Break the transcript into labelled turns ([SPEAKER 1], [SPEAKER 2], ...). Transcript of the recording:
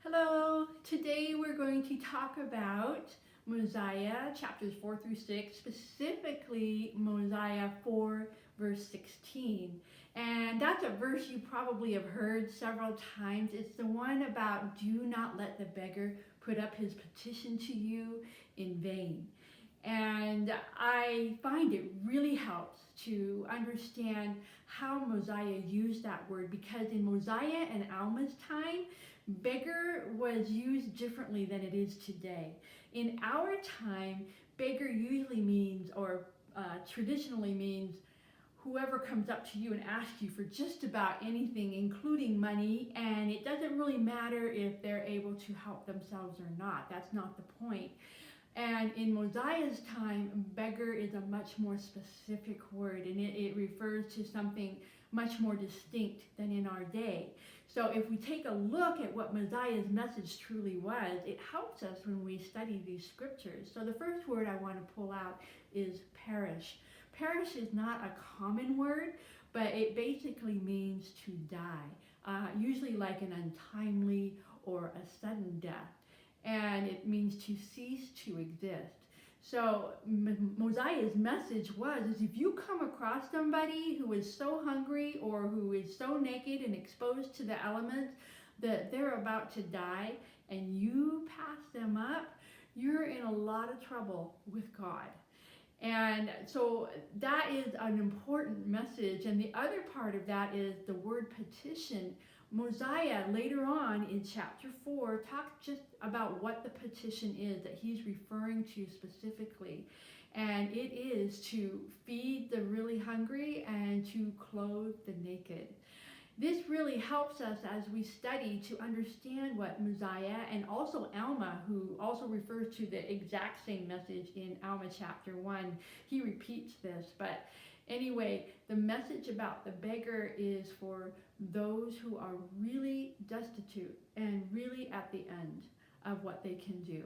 [SPEAKER 1] Hello, today we're going to talk about Mosiah chapters 4 through 6, specifically Mosiah 4 verse 16. And that's a verse you probably have heard several times. It's the one about do not let the beggar put up his petition to you in vain. And I find it really helps to understand how Mosiah used that word, because in Mosiah and Alma's time, beggar was used differently than it is today. In our time, beggar usually means, or traditionally means, whoever comes up to you and asks you for just about anything, including money, and it doesn't really matter if they're able to help themselves or not. That's not the point. And in Mosiah's time, beggar is a much more specific word, and it refers to something much more distinct than in our day. So if we take a look at what Mosiah's message truly was, it helps us when we study these scriptures. So the first word I want to pull out is perish. Perish is not a common word, but it basically means to die, usually like an untimely or a sudden death. And it means to cease to exist. So Mosiah's message is if you come across somebody who is so hungry or who is so naked and exposed to the elements that they're about to die and you pass them up, you're in a lot of trouble with God. And so that is an important message. And the other part of that is the word petition. Mosiah later on in chapter 4 talks just about what the petition is that he's referring to specifically. And it is to feed the really hungry and to clothe the naked. This really helps us as we study to understand what Mosiah and also Alma, who also refers to the exact same message in Alma chapter 1, he repeats this. But anyway, the message about the beggar is for those who are really destitute and really at the end of what they can do.